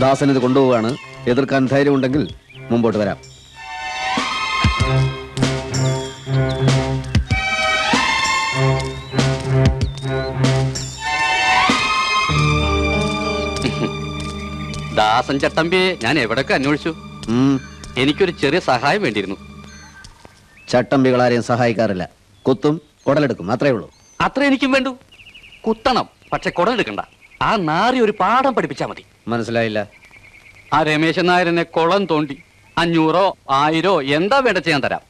ദാസൻ ഇത് കൊണ്ടുപോവാണ്. എതിർക്കാൻ ധൈര്യമുണ്ടെങ്കിൽ മുമ്പോട്ട് വരാം. ദാസൻ ചട്ടമ്പിയെ ഞാൻ എവിടൊക്കെ അന്വേഷിച്ചു. എനിക്കൊരു ചെറിയ സഹായം വേണ്ടിയിരുന്നു. ചട്ടമ്പികളാരെയും സഹായിക്കാറില്ല. കുത്തും കുടലെടുക്കും, അത്രേ ഉള്ളൂ. അത്ര എനിക്കും വേണ്ടു. കുത്തണം, പക്ഷെ കുടലെടുക്കണ്ട. ആ നാറി ഒരു പാഠം പഠിപ്പിച്ചാ മതി. മനസ്സിലായില്ല. ആ രമേശൻ നായരനെ കുളം തോണ്ടി 500 1000 എന്താ വേണ്ട ചെയ്യാൻ തരാം.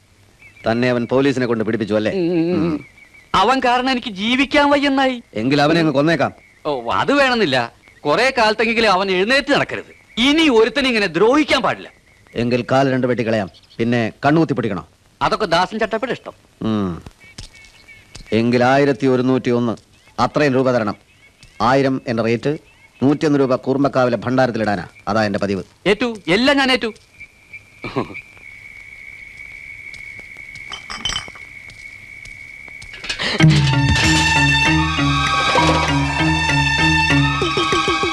തന്നെ അവൻ പോലീസിനെ കൊണ്ട് പിടിപ്പിച്ചു അല്ലേ? അവൻ കാരണം എനിക്ക് ജീവിക്കാൻ വയ്യെന്നായി. എങ്കിൽ അവനെ അങ്ങ് കൊന്നേക്കാം. ഓ, അത് വേണമെന്നില്ല. കുറെ കാലത്തെങ്കിലും അവൻ എഴുന്നേറ്റ് നടക്കരുത്. ഇനി ഒരുത്തനും ഇങ്ങനെ ദ്രോഹിക്കാൻ പാടില്ല. എങ്കിൽ കാൽ 2 വെട്ടിക്കളയാം. പിന്നെ കണ്ണുകുത്തി പിടിക്കണം. അതൊക്കെ ദാസൻ ചട്ടപ്പിയുടെ ഇഷ്ടം. എങ്കിൽ 1101 അത്രയും രൂപ തരണം. 1000 എന്റെ റേറ്റ്. 101 രൂപ കൂർമ്മക്കാവിലെ ഭണ്ഡാരത്തിലിടാനാ. അതാ എന്റെ പതിവ്. ഏറ്റു, എല്ലാം ഞാൻ ഏറ്റു.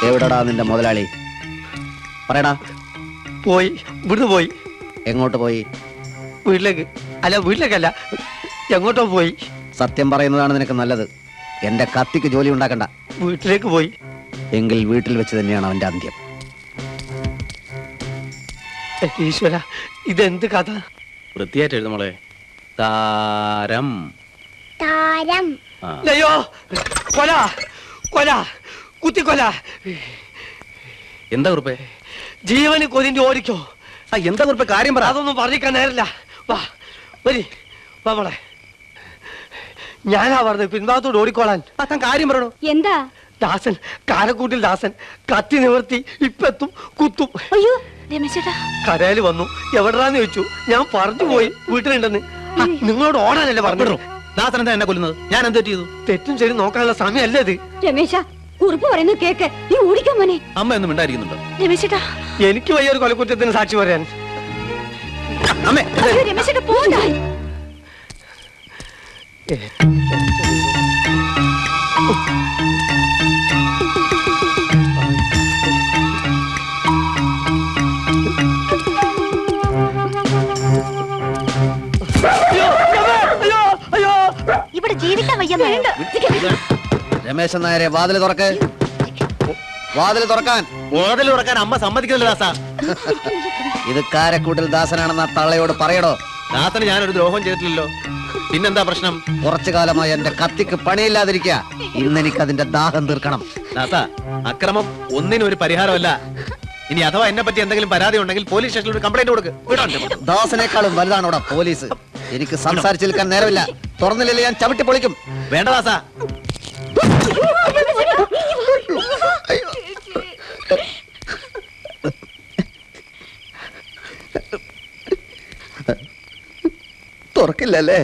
എവിടെടാ നിന്റെ മുതലാളി? പറയടാ. പോയി, ഇവിടുന്ന് പോയി. എങ്ങോട്ട് പോയി? വീട്ടിലേക്ക്. അല്ല, വീട്ടിലേക്കല്ല, എങ്ങോട്ടോ പോയി. സത്യം പറയുന്നതാണ് നിനക്ക് നല്ലത്. എന്റെ കത്തിക്ക് ജോലി ഉണ്ടാക്കണ്ട. വീട്ടിലേക്ക് പോയി. എങ്കിൽ വീട്ടിൽ വെച്ച് തന്നെയാണ് അവന്റെ അന്ത്യം. ഈശ്വര, ഇതെന്ത് കഥ? വൃത്തിയായിട്ട് എഴുതുമോളെ. താരം താരം. അയ്യോ, കൊല കൊല കുത്തിക്കൊല. എന്താ കുറിപ്പേ? ജീവന് കൊതിന്റെ ഓടിക്കോ. എന്താ കുറിപ്പേ? കാര്യം പറ. അതൊന്നും പറഞ്ഞിക്കാൻ നേരില്ല. വാ വരി, വാ മോളെ. ഞാനാ പറഞ്ഞത് പിൻഭാഗത്തോട് ഓടിക്കോളാൻ. കാര്യം പറയണോ? എന്താ? ദാസൻ, കാരക്കൂട്ടിൽ ദാസൻ കത്തി നിവർത്തി ഇപ്പെത്തും, കുത്തും. അയ്യോ രമേശേട്ടാ. കരയില് വന്നു. എവിടാന്ന് ചോദിച്ചു. ഞാൻ പറഞ്ഞു പോയി വീട്ടിലുണ്ടെന്ന്. നിങ്ങളോട് ഓടാനല്ലേ പറഞ്ഞു. ദാസൻ എന്താ എന്നെ കൊല്ലുന്നത്? ഞാൻ എന്ത് ചെയ്തു? തെറ്റും ശരി നോക്കാനുള്ള സമയമല്ലേ ഇത്? രമേശ, കുറിപ്പ് പറയുന്നത് കേക്ക്. നീ ഓടിക്കാൻ മോനെ. അമ്മ ഒന്നും മിണ്ടായിരിക്കുന്നുണ്ടോ? രമേശേട്ടാ, എനിക്ക് വയ്യ ഒരു കൊലക്കുറ്റത്തിന് സാക്ഷി പറയാൻ. അമ്മേ, അയ്യോ രമേശേട്ടാ, പോണ്ട. ഇവിടെ ജീവിക്കാൻ വയ്യ. രമേശൻ നായരെ, വാതിൽ തുറക്ക്. വാതിൽ തുറക്കാൻ. വാതിൽ തുറക്കാൻ അമ്മ സമ്മതിക്കുന്നില്ല ദാസ. ഇത് കാരക്കൂട്ടിൽ ദാസനാണെന്ന് ആ തള്ളയോട് പറയടോ. ദാസന് ഞാനൊരു ദ്രോഹം ചെയ്തിട്ടില്ലല്ലോ. പിന്നെന്താ പ്രശ്നം? കുറച്ചു കാലമായി എന്റെ കത്തിക്ക് പണിയില്ലാതിരിക്കുക. ഇന്നെനിക്ക് അതിന്റെ ദാഹം തീർക്കണം. ദാസ, അക്രമം ഒന്നിനും ഒരു പരിഹാരമല്ല. ഇനി അഥവാ എന്നെ പറ്റി എന്തെങ്കിലും പരാതി ഉണ്ടെങ്കിൽ പോലീസ് സ്റ്റേഷനിൽ ഒരു കംപ്ലൈന്റ് കൊടുക്ക്. ദാസനേക്കാളും വലുതാണ് ഇവിടെ പോലീസ്. എനിക്ക് സംസാരിച്ചു നിൽക്കാൻ നേരമില്ല. തുറന്നില്ലേ ഞാൻ ചവിട്ടി പൊളിക്കും. വേണ്ട ദാസ. തുറക്കില്ലല്ലേ?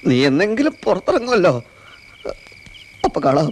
നീ എന്തെങ്കിലും പുറത്തിറങ്ങുമല്ലോ. അപ്പൊ കാണാം.